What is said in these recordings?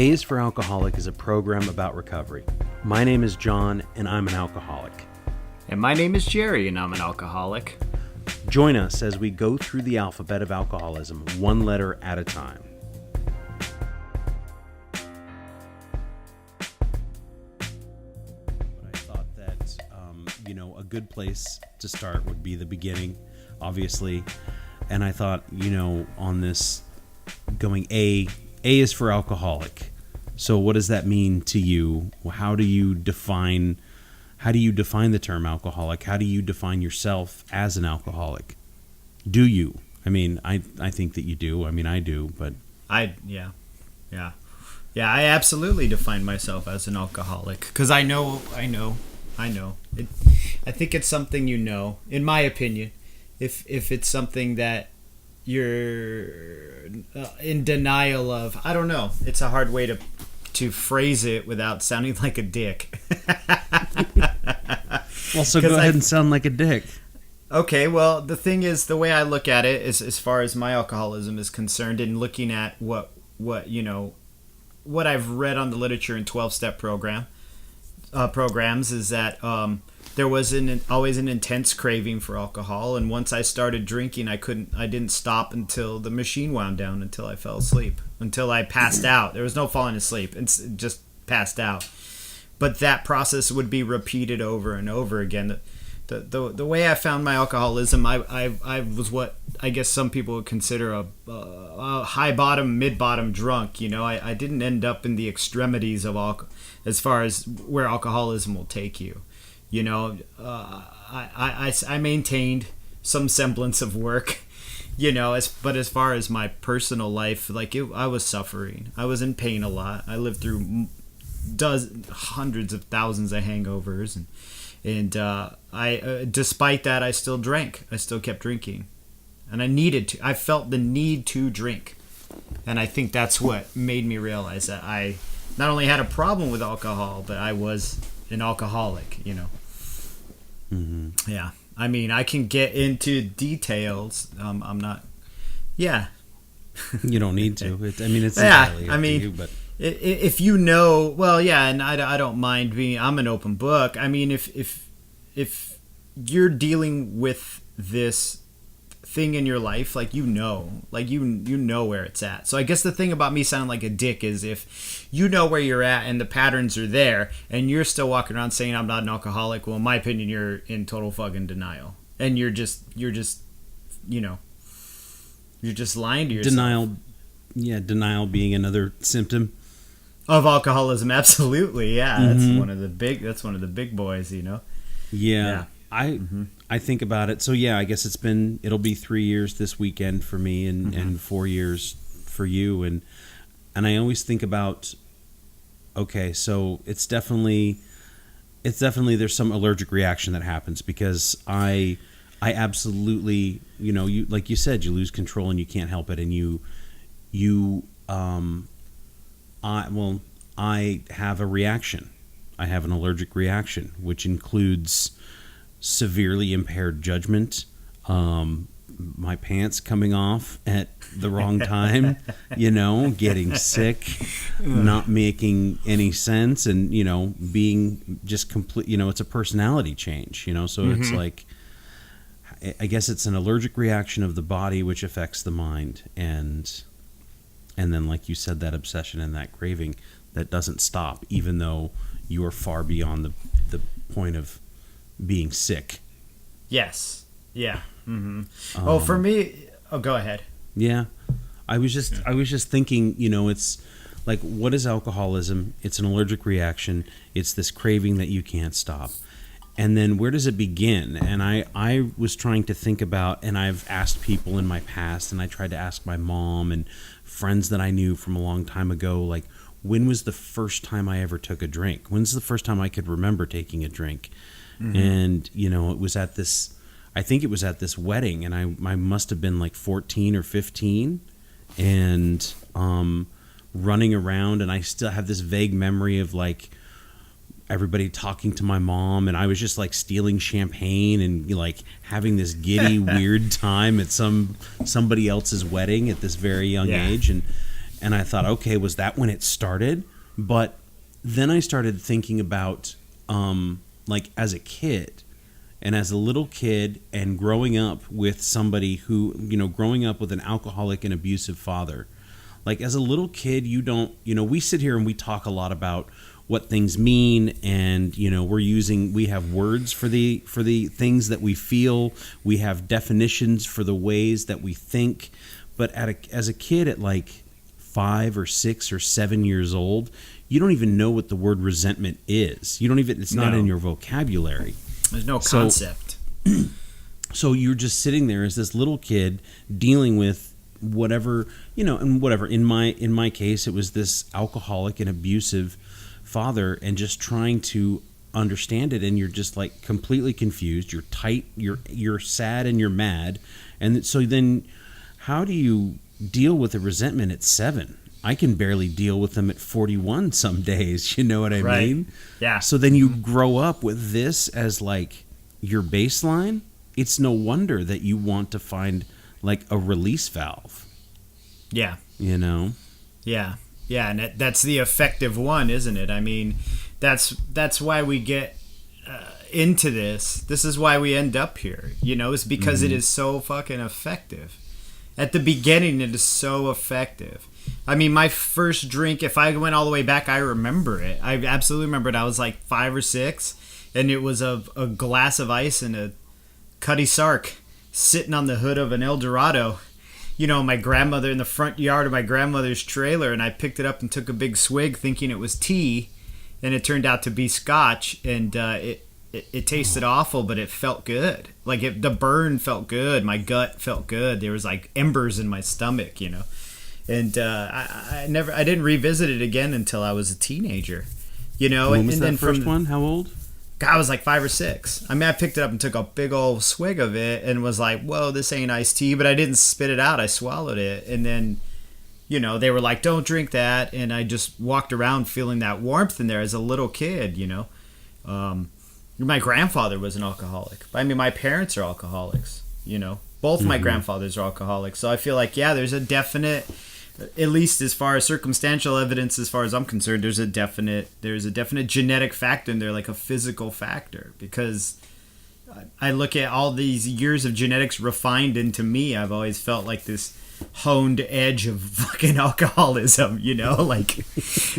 A is for Alcoholic is a program about recovery. My name is John, and I'm an alcoholic. And my name is Jerry, and I'm an alcoholic. Join us as we go through the alphabet of alcoholism, one letter at a time. I thought that, a good place to start would be the beginning, obviously. And I thought, on this going A is for alcoholic. So what does that mean to you? How do you define the term alcoholic? How do you define yourself as an alcoholic? Do you? I mean, I think that you do. I mean, I do, but Yeah, I absolutely define myself as an alcoholic because I know. I think it's something in my opinion. If it's something that you're in denial of, I don't know. It's a hard way to phrase it without sounding like a dick. Well, so go ahead and sound like a dick. Okay, well, the thing is, the way I look at it is, as far as my alcoholism is concerned, and looking at what I've read on the literature in 12-step programs, is that there was always an intense craving for alcohol, and once I started drinking, I didn't stop until the machine wound down, until I fell asleep, until I passed out. There was no falling asleep; it's just passed out. But that process would be repeated over and over again. The way I found my alcoholism, I was what I guess some people would consider a high bottom, mid bottom drunk. I didn't end up in the extremities of as far as where alcoholism will take you. I maintained some semblance of work, but as far as my personal life, I was suffering. I was in pain a lot. I lived through hundreds of thousands of hangovers, and I despite that, I still drank. I still kept drinking, and I needed to. I felt the need to drink, and I think that's what made me realize that I not only had a problem with alcohol, but I was an alcoholic. Mm-hmm. Yeah. I mean, I can get into details. I'm not. Yeah. You don't need to. It's entirely up to you, but if well, yeah, and I don't mind being. I'm an open book. I mean, if you're dealing with this thing in your life, you know where it's at. So I guess the thing about me sounding like a dick is if you know where you're at and the patterns are there, and you're still walking around saying I'm not an alcoholic, well, in my opinion, you're in total fucking denial, and you're just lying to yourself. Denial being another symptom of alcoholism. Absolutely, yeah. Mm-hmm. That's one of the big boys. Yeah. I think about it. So yeah, I guess it'll be 3 years this weekend for me, and 4 years for you, and I always think about, okay, so it's definitely there's some allergic reaction that happens because I absolutely, you like you said, you lose control and you can't help it, and I have a reaction. I have an allergic reaction, which includes severely impaired judgment, my pants coming off at the wrong time, getting sick, not making any sense, and being just complete. It's a personality change. So it's like, I guess it's an allergic reaction of the body which affects the mind, and then, like you said, that obsession and that craving that doesn't stop, even though you are far beyond the point of being sick. Yes. Yeah. Mm-hmm. For me, go ahead. Yeah. I was just thinking, it's like, what is alcoholism? It's an allergic reaction. It's this craving that you can't stop. And then where does it begin? And I was trying to think about, and I've asked people in my past, and I tried to ask my mom and friends that I knew from a long time ago, when was the first time I ever took a drink? When's the first time I could remember taking a drink? Mm-hmm. And, it was at this, I think it was at this wedding, and I must have been 14 or 15, and running around, and I still have this vague memory of everybody talking to my mom, and I was just stealing champagne and having this giddy weird time at somebody else's wedding at this very young age, And I thought, okay, was that when it started? But then I started thinking about, like, as a kid, and as a little kid, and growing up with somebody who, growing up with an alcoholic and abusive father. Like, as a little kid, you don't, we sit here and we talk a lot about what things mean, and we have words for the things that we feel. We have definitions for the ways that we think. But as a kid at like 5 or 6 or 7 years old, you don't even know what the word resentment is. It's not in your vocabulary. There's no concept. So you're just sitting there as this little kid dealing with whatever, and whatever. In my case, it was this alcoholic and abusive father, and just trying to understand it, and you're just like completely confused. You're tight, you're sad, and you're mad. And so then how do you deal with the resentment at 7? I can barely deal with them at 41 some days, you know what I mean? Yeah. So then you grow up with this as like your baseline. It's no wonder that you want to find like a release valve. Yeah. Yeah. Yeah, and that's the effective one, isn't it? I mean, that's why we get into this. This is why we end up here. It's because it is so fucking effective. At the beginning, it is so effective. I mean, my first drink, if I went all the way back, I remember it. I absolutely remember it. I was like 5 or 6, and it was a glass of ice and a Cutty Sark sitting on the hood of an Eldorado. My grandmother in the front yard of my grandmother's trailer, and I picked it up and took a big swig thinking it was tea, and it turned out to be scotch, and it tasted awful, but it felt good. Like the burn felt good, my gut felt good. There was like embers in my stomach, and I didn't revisit it again until I was a teenager, When was that first one? How old? I was like 5 or 6. I mean, I picked it up and took a big old swig of it and was like, whoa, this ain't iced tea. But I didn't spit it out. I swallowed it. And then, they were like, don't drink that. And I just walked around feeling that warmth in there as a little kid, My grandfather was an alcoholic. I mean, my parents are alcoholics, Both my grandfathers are alcoholics. So I feel like, yeah, there's a definite... At least as far as circumstantial evidence, as far as I'm concerned, there's a definite genetic factor in there, like a physical factor. Because I look at all these years of genetics refined into me, I've always felt like this honed edge of fucking alcoholism,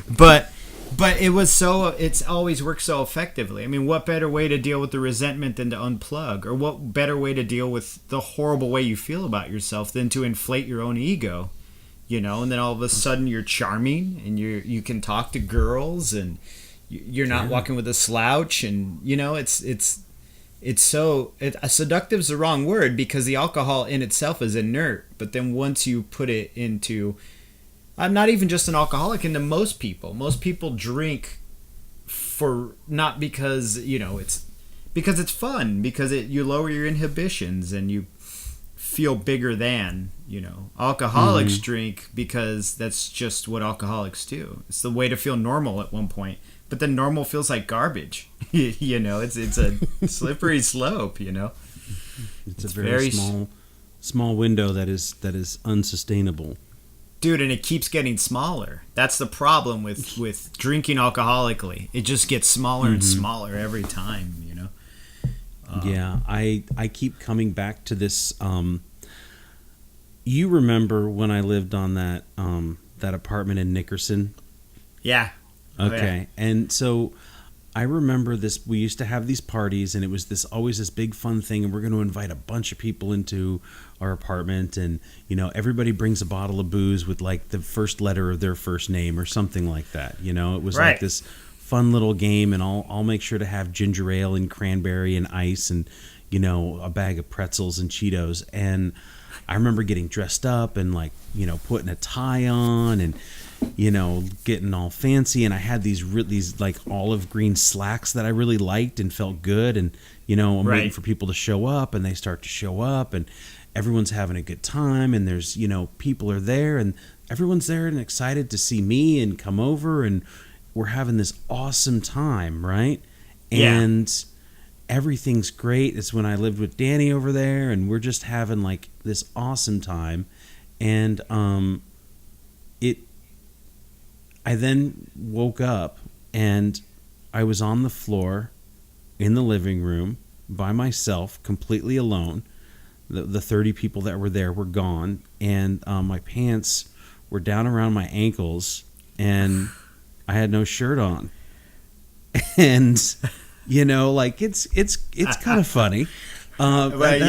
but it's always worked so effectively. I mean, what better way to deal with the resentment than to unplug? Or what better way to deal with the horrible way you feel about yourself than to inflate your own ego? And then all of a sudden you're charming and you can talk to girls and you're not walking with a slouch, and seductive's the wrong word, because the alcohol in itself is inert, but then once you put it into, I'm not even just an alcoholic, into most people drink for not because it's because it's fun, because you lower your inhibitions and you feel bigger than, alcoholics drink because that's just what alcoholics do. It's the way to feel normal at one point, but then normal feels like garbage. It's a slippery slope. It's a very small window that is unsustainable, dude, and it keeps getting smaller. That's the problem with drinking alcoholically. It just gets smaller and smaller every time. Yeah, I keep coming back to this. You remember when I lived on that apartment in Nickerson? Yeah. Okay. Yeah. And so I remember this. We used to have these parties, and it was always this big fun thing. And we're going to invite a bunch of people into our apartment, and everybody brings a bottle of booze with like the first letter of their first name or something like that. It was like this fun little game, and I'll make sure to have ginger ale and cranberry and ice and a bag of pretzels and Cheetos. And I remember getting dressed up and like putting a tie on and getting all fancy, and I had these like olive green slacks that I really liked and felt good, and I'm waiting for people to show up, and they start to show up, and everyone's having a good time, and there's people are there, and everyone's there and excited to see me and come over, and we're having this awesome time, right? Yeah. And everything's great. It's when I lived with Danny over there, and we're just having like this awesome time. And I then woke up and I was on the floor in the living room by myself, completely alone. The 30 people that were there were gone, and my pants were down around my ankles, and I had no shirt on. And like it's kind of funny. But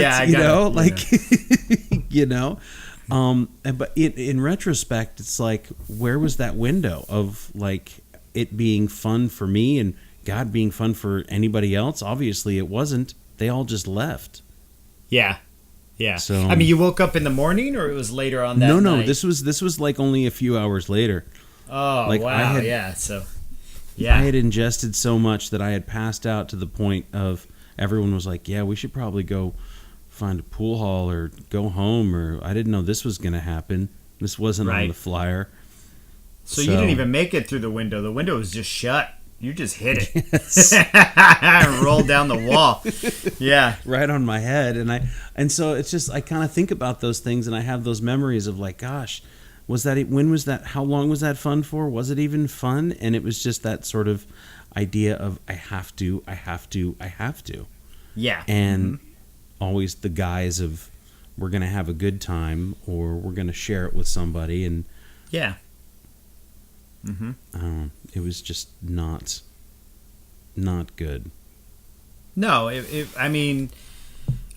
in retrospect, it's like, where was that window of like it being fun for me and God being fun for anybody else? Obviously, it wasn't. They all just left. Yeah. Yeah. So, I mean, you woke up in the morning, or it was later on that night? No. This was like only a few hours later. Oh, like, wow. I had ingested so much that I had passed out to the point of everyone was like, yeah, we should probably go find a pool hall or go home, or I didn't know this was going to happen. This wasn't on the flyer. So you didn't even make it through the window. The window was just shut. You just hit it. Yes. And rolled down the wall. Yeah. Right on my head. And so it's just, I kind of think about those things, and I have those memories of like, gosh, when was that? How long was that fun for? Was it even fun? And it was just that sort of idea of I have to. Yeah. And always the guise of we're going to have a good time, or we're going to share it with somebody. And yeah. It was just not good. No, I mean,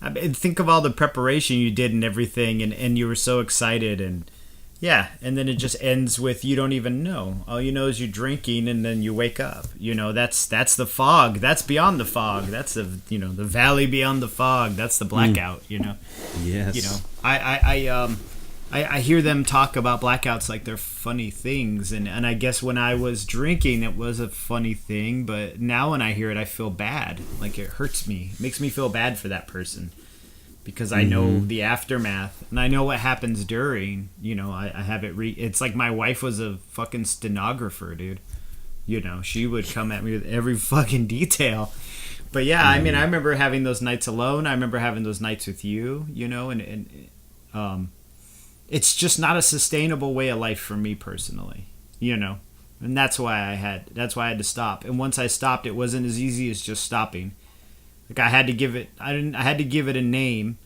think of all the preparation you did and everything, and you were so excited, and yeah, and then it just ends with you don't even know. All you know is you're drinking, and then you wake up. That's the fog. That's beyond the fog. That's the the valley beyond the fog. That's the blackout. Yes. I hear them talk about blackouts like they're funny things, and I guess when I was drinking it was a funny thing, but now when I hear it I feel bad. Like it hurts me. It makes me feel bad for that person because I know the aftermath and I know what happens during. I have it it's like my wife was a fucking stenographer, dude. She would come at me with every fucking detail. But yeah, I mean, I remember having those nights alone. I remember having those nights with you, and it's just not a sustainable way of life for me personally, and that's why I had to stop. And once I stopped, it wasn't as easy as just stopping. Like I had to give it a name,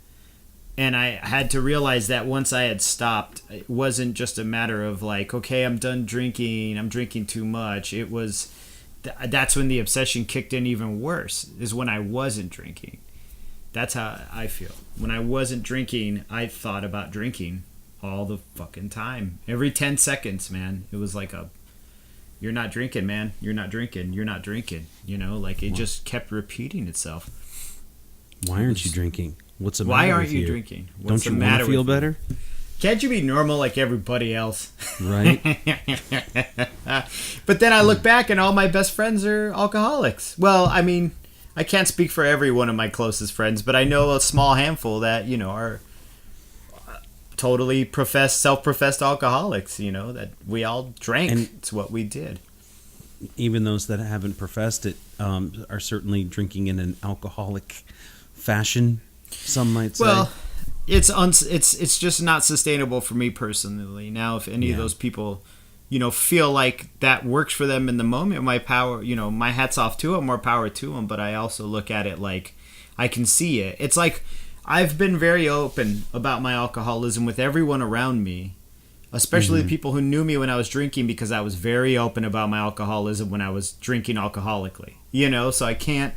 and I had to realize that once I had stopped, it wasn't just a matter of like, okay, I'm done drinking, I'm drinking too much. It was that's when the obsession kicked in even worse, is when I wasn't drinking. That's how I feel. When I wasn't drinking, I thought about drinking all the fucking time. Every 10 seconds, man. It was like you're not drinking, man. You're not drinking. You're not drinking. Like it just kept repeating itself. Why aren't you drinking? What's the matter Why aren't with you drinking? Don't you want to feel better? Can't you be normal like everybody else? Right. But then I look back and all my best friends are alcoholics. Well, I mean, I can't speak for every one of my closest friends, but I know a small handful that, are totally self-professed alcoholics, that we all drank. And it's what we did. Even those that haven't professed it are certainly drinking in an alcoholic fashion, some might say. Well, it's just not sustainable for me personally. Now, if any of those people, feel like that works for them in the moment, my hat's off to them, more power to them. But I also look at it like I can see it. It's like I've been very open about my alcoholism with everyone around me, especially the people who knew me when I was drinking, because I was very open about my alcoholism when I was drinking alcoholically. So I can't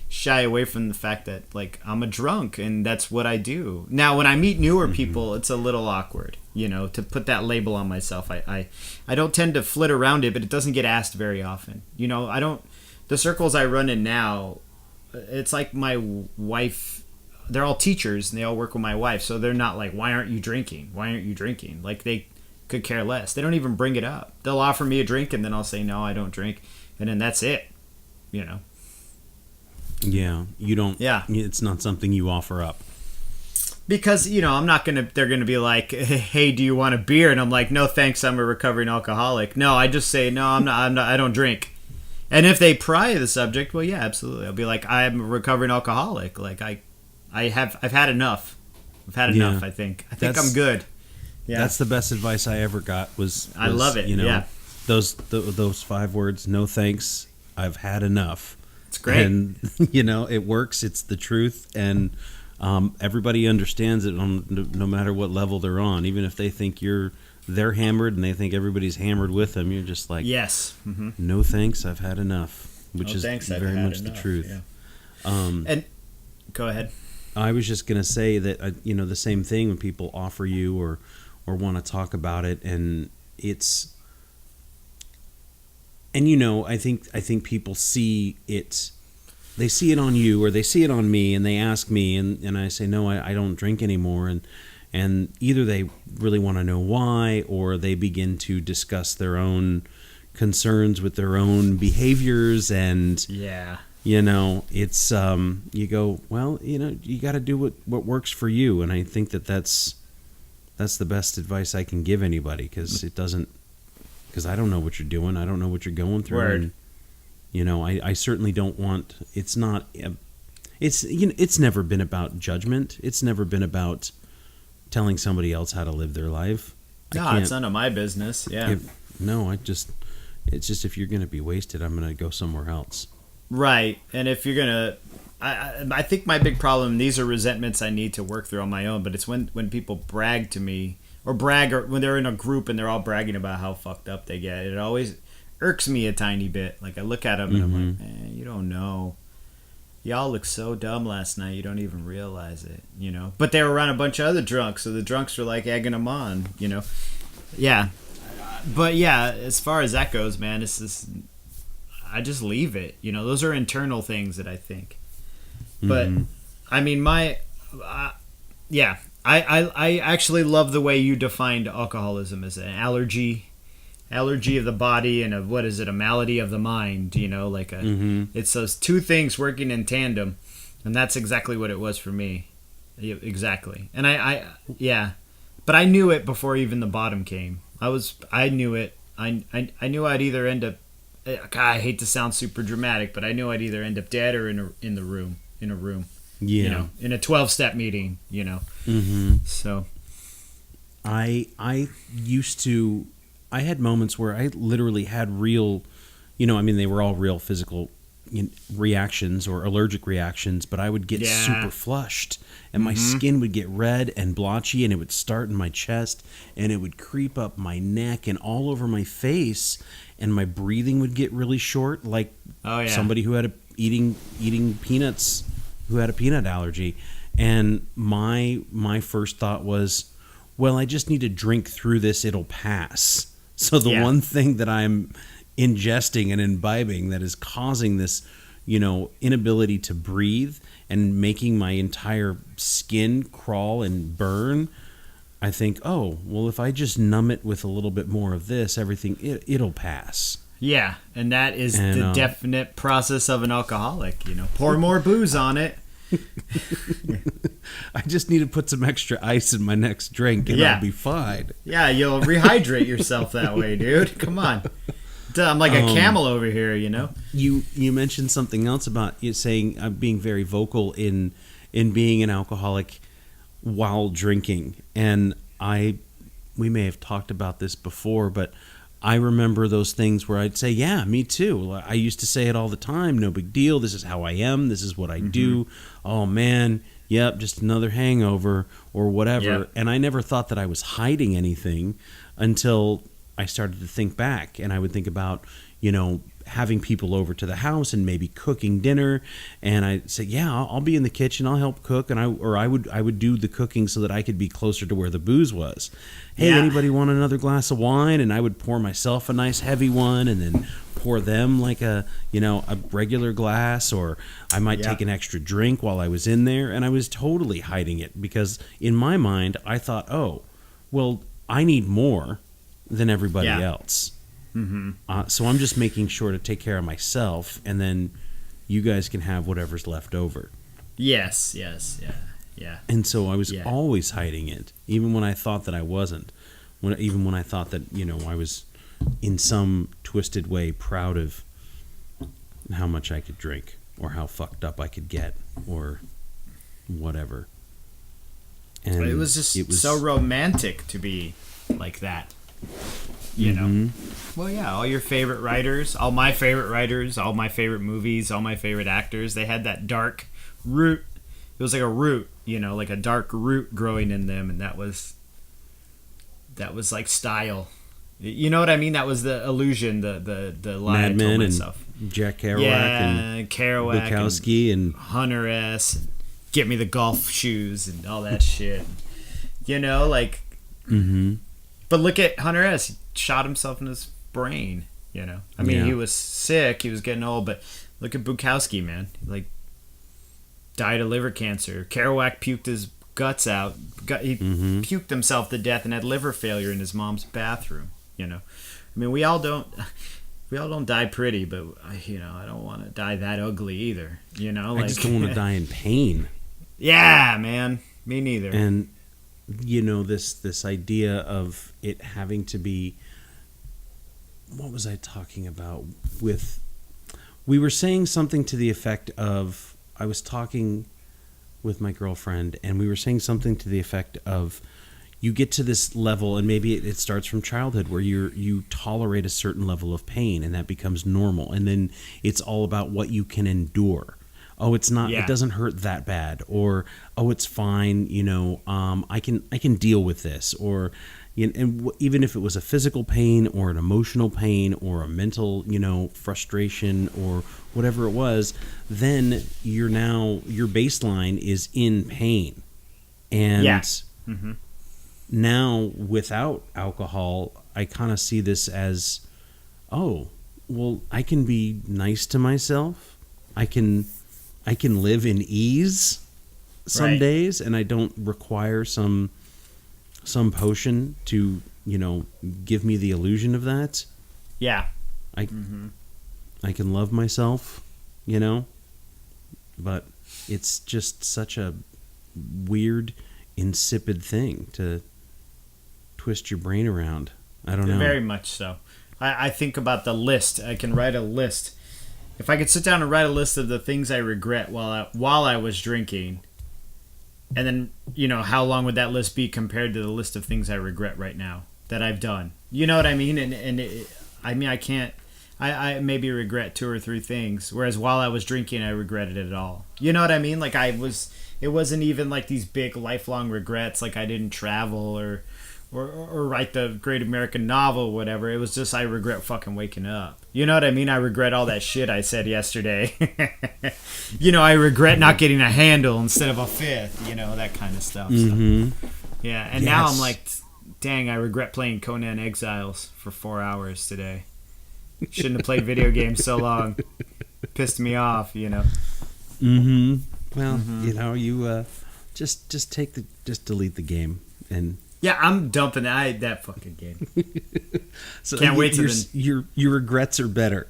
shy away from the fact that like I'm a drunk and that's what I do. Now when I meet newer people, it's a little awkward, to put that label on myself. I don't tend to flit around it, but it doesn't get asked very often. The circles I run in now, it's like my wife, they're all teachers and they all work with my wife, so they're not like, why aren't you drinking? Like they could care less. They don't even bring it up. They'll offer me a drink and then I'll say no, I don't drink, and then that's it. Yeah, you don't. Yeah, it's not something you offer up because I'm not gonna. They're gonna be like, "Hey, do you want a beer?" And I'm like, "No, thanks. I'm a recovering alcoholic." No, I just say, "No, I'm not. I don't drink." And if they pry the subject, well, yeah, absolutely. I'll be like, "I'm a recovering alcoholic. Like I've had enough. I've had enough. I think I'm good." Yeah, that's the best advice I ever got. Was I love it. Yeah. those 5 words, no thanks, I've had enough. It's great. And it works. It's the truth, and everybody understands it no matter what level they're on. Even if they think they're hammered and they think everybody's hammered with them, you're just like, yes, no thanks, I've had enough, which no is thanks, I've very had much enough. the truth. Yeah. And go ahead. I was just gonna say that the same thing when people offer you or want to talk about it, and it's. And I think people see it. They see it on you, or they see it on me, and they ask me, and I say no, I don't drink anymore, and either they really want to know why, or they begin to discuss their own concerns with their own behaviors, and yeah, it's you go, well, you got to do what works for you, and I think that's the best advice I can give anybody, because I don't know what you're doing. I don't know what you're going through. Word. And, I certainly don't want. It's not. It's never been about judgment. It's never been about telling somebody else how to live their life. No, it's none of my business. Yeah. It's just if you're going to be wasted, I'm going to go somewhere else. Right, and if you're gonna, I think my big problem. These are resentments I need to work through on my own. But it's when people brag to me. Or when they're in a group and they're all bragging about how fucked up they get. It always irks me a tiny bit. Like, I look at them and I'm like, man, you don't know. Y'all look so dumb last night, you don't even realize it, But they were around a bunch of other drunks, so the drunks were like egging them on, Yeah. But yeah, as far as that goes, man, it's just, I just leave it. Those are internal things that I think. But, I mean, yeah. I actually love the way you defined alcoholism as an allergy of the body and a malady of the mind, it's those two things working in tandem, and that's exactly what it was for me. Exactly. And yeah, but I knew it before even the bottom came. I knew it. I knew I'd either end up, God, I hate to sound super dramatic, but I knew I'd either end up dead or in a room. Yeah. In a 12-step meeting, So I used to, I had moments where I literally had real, they were all real physical reactions or allergic reactions, but I would get super flushed and my skin would get red and blotchy, and it would start in my chest and it would creep up my neck and all over my face, and my breathing would get really short, like somebody who had eating peanuts, who had a peanut allergy. And my first thought was, well, I just need to drink through this, it'll pass. So the one thing that I'm ingesting and imbibing that is causing this, inability to breathe and making my entire skin crawl and burn, I think, oh, well, if I just numb it with a little bit more of this, everything, it'll pass. Yeah, and that is the definite process of an alcoholic, Pour more booze on it. I just need to put some extra ice in my next drink and I'll be fine. Yeah, you'll rehydrate yourself that way, dude. Come on. I'm like a camel over here, You mentioned something else about you saying being very vocal in being an alcoholic while drinking. And we may have talked about this before, but I remember those things where I'd say, yeah, me too. I used to say it all the time. No big deal. This is how I am. This is what I do. Oh, man. Yep, just another hangover or whatever. Yep. And I never thought that I was hiding anything until I started to think back. And I would think about, having people over to the house and maybe cooking dinner. And I'd say, yeah, I'll be in the kitchen. I'll help cook. And I would do the cooking so that I could be closer to where the booze was. Hey, anybody want another glass of wine? And I would pour myself a nice heavy one and then pour them like a regular glass, or I might take an extra drink while I was in there. And I was totally hiding it because in my mind, I thought, oh, well, I need more than everybody else. So I'm just making sure to take care of myself, and then you guys can have whatever's left over. Yes, yeah. And so I was always hiding it, even when I thought that I wasn't. Even when I thought that I was in some twisted way proud of how much I could drink, or how fucked up I could get, or whatever. And it was so romantic to be like that. you know. Well, yeah, all your favorite writers, all my favorite writers, all my favorite movies, all my favorite actors, they had that dark root. It was like a root, you know, like a dark root growing in them, and that was like style. You know what I mean? That was the illusion, the lie I told myself. And Jack Kerouac and Kerouac Bukowski and Hunter S. Get me the golf shoes and all that shit. You know, like. But look at Hunter S. He shot himself in his brain. You know, I mean, he was sick. He was getting old, but look at Bukowski, man. Like, died of liver cancer. Kerouac puked his guts out. He puked himself to death and had liver failure in his mom's bathroom. You know, I mean, we all don't die pretty, but you know, I don't want to die that ugly either. You know, like, I just don't want to die in pain. Yeah, man, me neither. And you know, this idea of it having to be. What was I talking about? We were saying something to the effect of, I was talking with my girlfriend, and we were saying something to the effect of, you get to this level, and maybe it starts from childhood, where you tolerate a certain level of pain, and that becomes normal, and then it's all about what you can endure. Oh, it's not. Yeah. It doesn't hurt that bad, or oh, it's fine. You know, I can deal with this, or. And even if it was a physical pain or an emotional pain or a mental, you know, frustration or whatever it was, then your baseline is in pain. And now without alcohol, I kind of see this as, oh, well, I can be nice to myself. I can live in ease some days, and I don't require some potion to, you know, give me the illusion of that. Yeah. I can love myself, you know, but it's just such a weird, insipid thing to twist your brain around. I don't know. Very much so. I think about the list. I can write a list. If I could sit down and write a list of the things I regret while I was drinking, and then, you know, how long would that list be compared to the list of things I regret right now that I've done? You know what I mean? I maybe regret 2 or 3 things, whereas while I was drinking, I regretted it all. You know what I mean? Like, it wasn't even like these big lifelong regrets, like I didn't travel or write the great American novel or whatever. It was just, I regret fucking waking up. You know what I mean? I regret all that shit I said yesterday. You know, I regret not getting a handle instead of a fifth, you know, that kind of stuff. So, yeah, and now I'm like, dang, I regret playing Conan Exiles for 4 hours today. Shouldn't have played video games so long. Pissed me off, you know. Well, you know, you just delete the game and. Yeah, I'm dumping that fucking game. So can't wait to your regrets are better.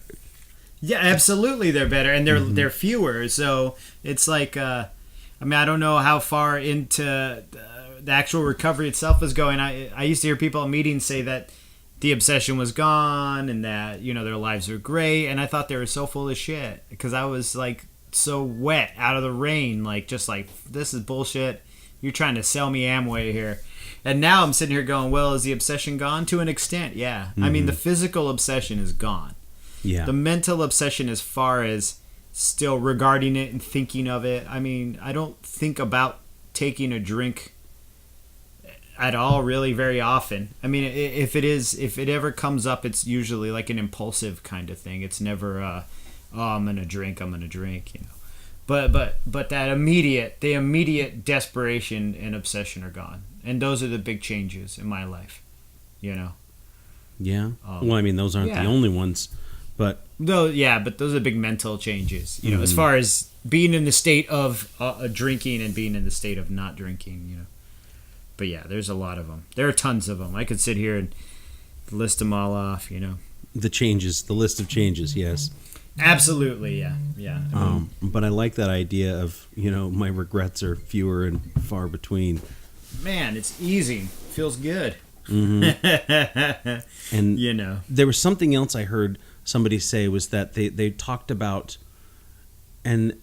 Yeah, absolutely, they're better, and they're fewer. So it's like, I mean, I don't know how far into the actual recovery itself is going. I used to hear people at meetings say that the obsession was gone and that, you know, their lives are great, and I thought they were so full of shit because I was like so wet out of the rain, like just like, this is bullshit. You're trying to sell me Amway here. And now I'm sitting here going, well, is the obsession gone? To an extent, yeah. I mean, the physical obsession is gone. Yeah. The mental obsession, as far as still regarding it and thinking of it, I mean, I don't think about taking a drink at all, really, very often. I mean, if it ever comes up, it's usually like an impulsive kind of thing. It's never, oh, I'm gonna drink, you know. But the immediate desperation and obsession are gone. And those are the big changes in my life, you know. Yeah. Well, I mean, those aren't the only ones, but those are big mental changes, you know, as far as being in the state of drinking and being in the state of not drinking, you know. But yeah, there's a lot of them. There are tons of them. I could sit here and list them all off, you know. The list of changes, yes. Absolutely, yeah. But I like that idea of, you know, my regrets are fewer and far between. Man, it's easy. Feels good. And you know, there was something else I heard somebody say, was that they talked about, and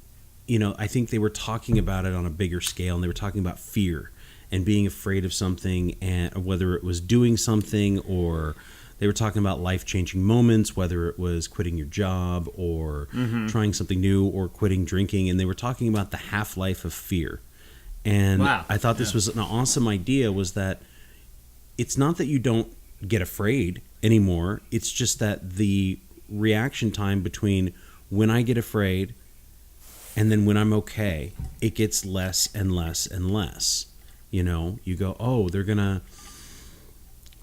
you know, I think they were talking about it on a bigger scale, and they were talking about fear and being afraid of something, and whether it was doing something or they were talking about life-changing moments, whether it was quitting your job or trying something new or quitting drinking, and they were talking about the half-life of fear. And Wow. I thought this was an awesome idea, was that it's not that you don't get afraid anymore. It's just that the reaction time between when I get afraid and then when I'm okay, it gets less and less and less. You know, you go, oh, they're gonna,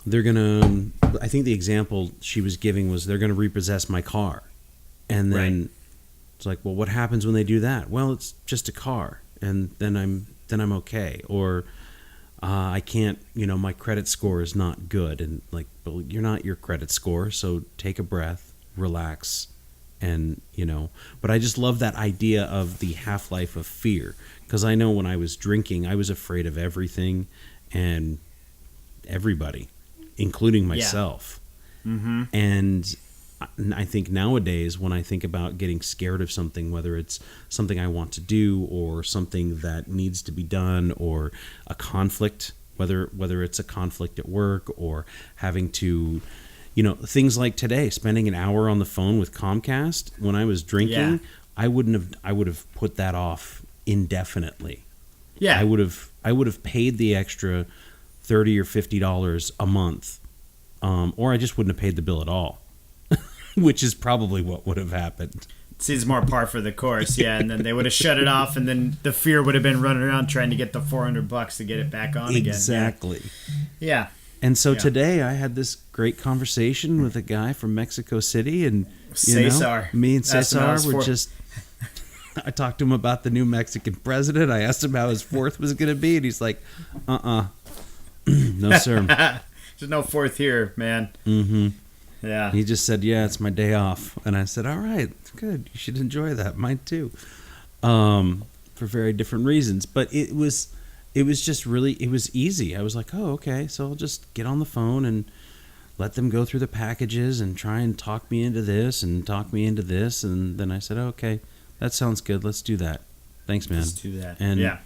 I think the example she was giving was they're gonna repossess my car. And then it's like, well, what happens when they do that? Well, it's just a car. And then I'm okay. Or I can't, my credit score is not good. And like, well, you're not your credit score. So take a breath, relax. And, but I just love that idea of the half-life of fear. Because I know when I was drinking, I was afraid of everything and everybody, including myself. Yeah. Mm-hmm. And I think nowadays, when I think about getting scared of something, whether it's something I want to do or something that needs to be done or a conflict, whether it's a conflict at work or having to, things like today, spending an hour on the phone with Comcast. When I was drinking, I would have put that off indefinitely. Yeah. I would have paid the extra $30 or $50 a month, or I just wouldn't have paid the bill at all. Which is probably what would have happened. Seems more par for the course, yeah. And then they would have shut it off, and then the fear would have been running around trying to get the $400 to get it back on again. Exactly. Yeah. And so today I had this great conversation with a guy from Mexico City, and Cesar. Me and Cesar were just. I talked to him about the new Mexican president. I asked him how his fourth was going to be, and he's like, no, sir. There's no fourth here, man. Mm-hmm. Yeah. He just said, yeah, it's my day off. And I said, all right, good. You should enjoy that. Mine too. For very different reasons. But it was just really, it was easy. I was like, oh, okay. So I'll just get on the phone and let them go through the packages and try and talk me into this and talk me into this. And then I said, okay, that sounds good. Let's do that. Thanks, man. Let's do that. And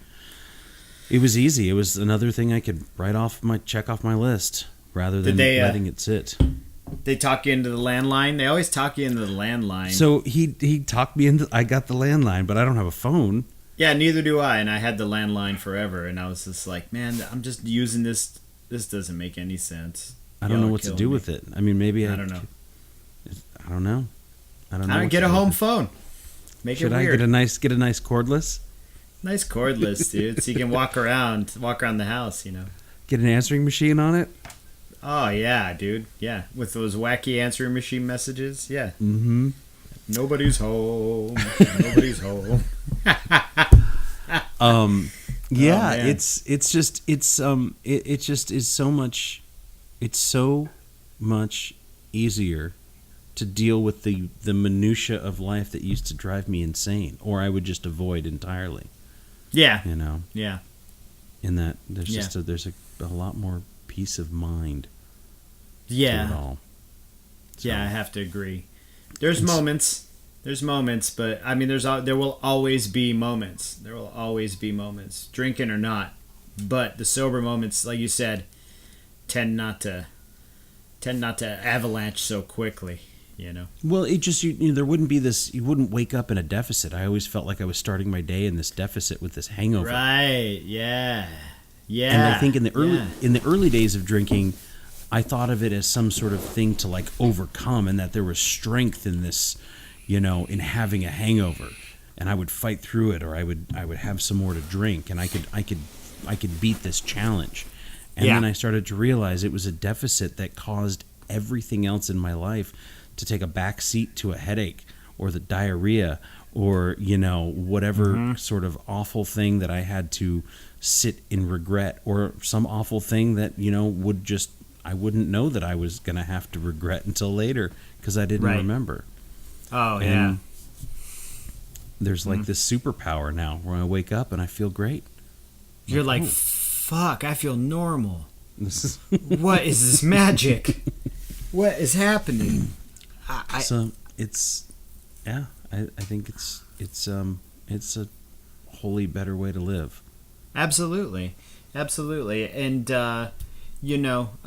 it was easy. It was another thing I could check off my list rather than letting it sit. They talk you into the landline. They always talk you into the landline. So he talked me into. I got the landline, but I don't have a phone. Yeah, neither do I. And I had the landline forever, and I was just like, man, I'm just using this. This doesn't make any sense. I don't know what to do with it. I mean, maybe I don't know. I don't know. I don't get a home phone. Make it weird. Should I get a nice cordless? Nice cordless, dude, so you can walk around the house. Get an answering machine on it. Oh, yeah, dude. Yeah. With those wacky answering machine messages. Yeah. Mm-hmm. Nobody's home. Nobody's home. Yeah, it just is so much, it's so much easier to deal with the minutia of life that used to drive me insane, or I would just avoid entirely. Yeah. Yeah. In that there's there's a lot more peace of mind. Yeah. To it all. So. Yeah, I have to agree. There's moments, but I mean, there will always be moments. There will always be moments, drinking or not. But the sober moments, like you said, tend not to avalanche so quickly. Well, it just there wouldn't be this. You wouldn't wake up in a deficit. I always felt like I was starting my day in this deficit with this hangover. Right. Yeah. Yeah. And I think in the early days of drinking, I thought of it as some sort of thing to like overcome, and that there was strength in this, in having a hangover, and I would fight through it, or I would have some more to drink, and I could beat this challenge. And then I started to realize it was a deficit that caused everything else in my life to take a back seat to a headache or the diarrhea or whatever sort of awful thing that I had to sit in regret, or some awful thing that I wouldn't know that I was going to have to regret until later because I didn't remember. Oh, and there's like this superpower now where I wake up and I feel great. You're like, fuck, I feel normal. What is this magic? What is happening? So it's, I think it's a wholly better way to live. Absolutely. And, I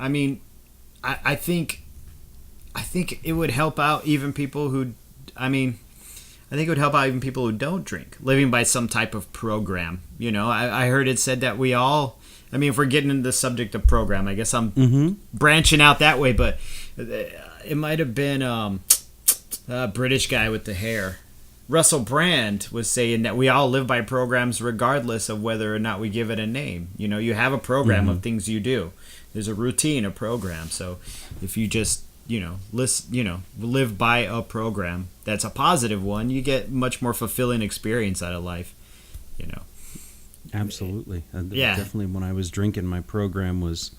mean, I think I think it would help out even people who, I mean, I think it would help out even people who don't drink, living by some type of program. I heard it said that we all, I mean, if we're getting into the subject of program, I guess I'm branching out that way, but it might have been a British guy with the hair. Russell Brand was saying that we all live by programs regardless of whether or not we give it a name. You have a program of things you do. There's a routine, a program. So if you just live by a program that's a positive one, you get much more fulfilling experience out of life. Absolutely. Yeah. Definitely. When I was drinking, my program was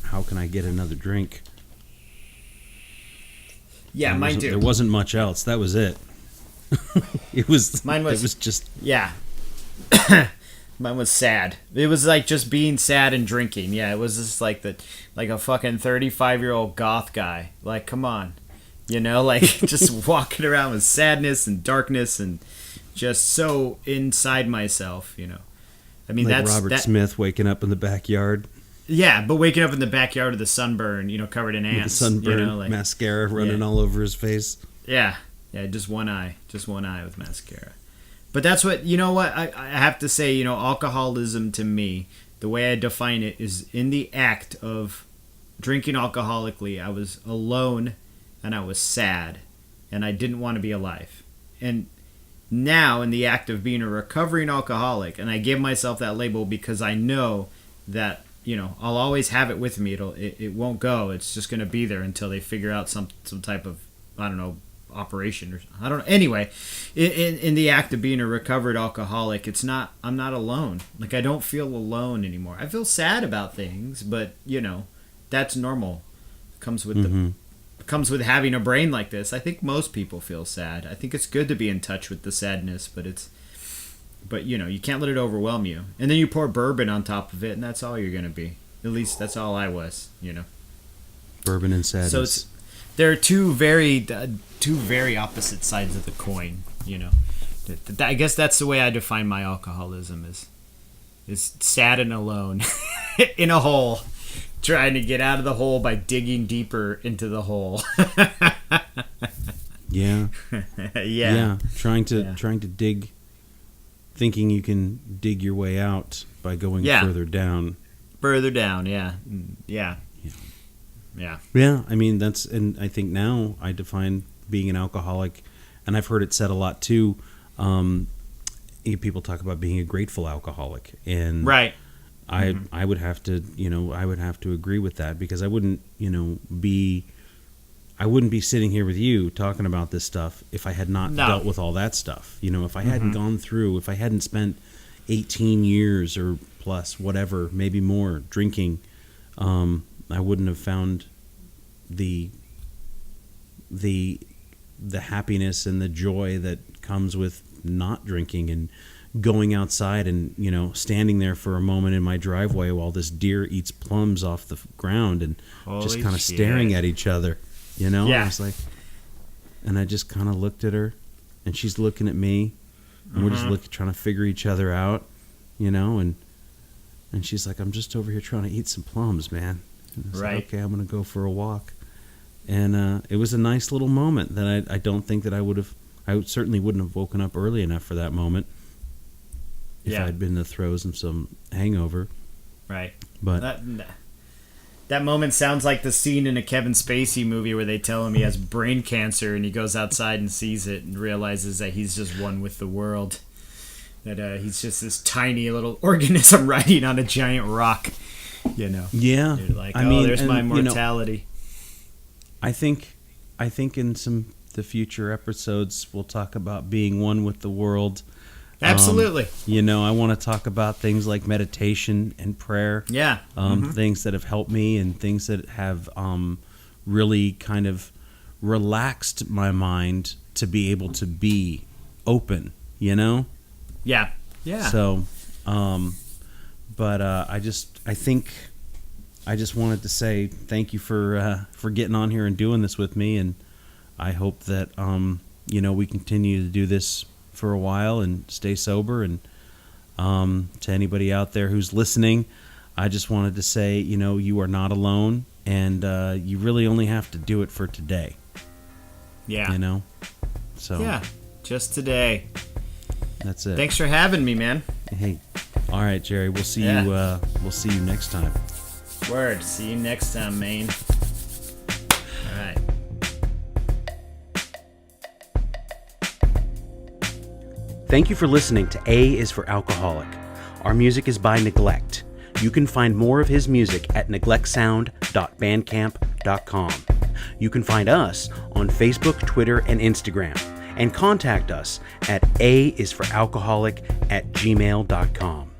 how can I get another drink? Yeah, mine too. There wasn't much else. That was it. Mine was. It was just. Yeah. Mine was sad. It was like just being sad and drinking. Yeah, it was just like a fucking 35-year-old goth guy. Like, come on, like just walking around with sadness and darkness and just so inside myself. I mean, like that's Robert Smith waking up in the backyard. Yeah, but waking up in the backyard with the sunburn, covered in ants, with the sunburn, mascara running all over his face. Yeah, just one eye with mascara. But that's what, I have to say, alcoholism to me, the way I define it is in the act of drinking alcoholically, I was alone and I was sad and I didn't want to be alive. And now in the act of being a recovering alcoholic, and I give myself that label because I know that, I'll always have it with me. It won't go. It's just going to be there until they figure out some type of, I don't know, operation or I don't know. Anyway, in the act of being a recovered alcoholic, I'm not alone. Like, I don't feel alone anymore. I feel sad about things, but that's normal. It comes with comes with having a brain like this. I think most people feel sad. I think it's good to be in touch with the sadness, but you can't let it overwhelm you. And then you pour bourbon on top of it, and that's all you're going to be. At least that's all I was, Bourbon and sadness. So there are two very opposite sides of the coin, I guess that's the way I define my alcoholism is sad and alone in a hole, trying to get out of the hole by digging deeper into the hole. Yeah. Yeah. Trying to dig, thinking you can dig your way out by going further down. Further down, yeah. Yeah. Yeah. Yeah, I mean, and I think now I define being an alcoholic, and I've heard it said a lot too. People talk about being a grateful alcoholic, and right. I would have to agree with that, because I wouldn't be sitting here with you talking about this stuff if I had not dealt with all that stuff. If I hadn't gone through, if I hadn't spent 18 years or plus, whatever, maybe more, drinking, I wouldn't have found the happiness and the joy that comes with not drinking and going outside and standing there for a moment in my driveway while this deer eats plums off the ground and just kind of staring at each other. Yeah. I was like, and I just kind of looked at her, and she's looking at me, and we're just trying to figure each other out, and she's like, I'm just over here trying to eat some plums, man. And I was like, okay, I'm going to go for a walk. And it was a nice little moment that I don't think that I certainly wouldn't have woken up early enough for that moment if I'd been in the throes of some hangover. Right. But that moment sounds like the scene in a Kevin Spacey movie where they tell him he has brain cancer and he goes outside and sees it and realizes that he's just one with the world. That he's just this tiny little organism riding on a giant rock. Yeah. You're like, there's my mortality. I think in the future episodes we'll talk about being one with the world. Absolutely. I want to talk about things like meditation and prayer. Yeah. Things that have helped me and things that have really kind of relaxed my mind to be able to be open, Yeah. Yeah. So, but I just wanted to say thank you for getting on here and doing this with me, and I hope that we continue to do this for a while and stay sober. And to anybody out there who's listening, I just wanted to say, you are not alone. and you really only have to do it for today. Yeah. You know? So Yeah, just today. that's it. Thanks for having me, man. Hey. All right, Jerry. We'll see Yeah. you we'll see you next time. Word. See you next time, man. All right. Thank you for listening to A is for Alcoholic. Our music is by Neglect. You can find more of his music at neglectsound.bandcamp.com. You can find us on Facebook, Twitter, and Instagram, and contact us at aisforalcoholic@gmail.com.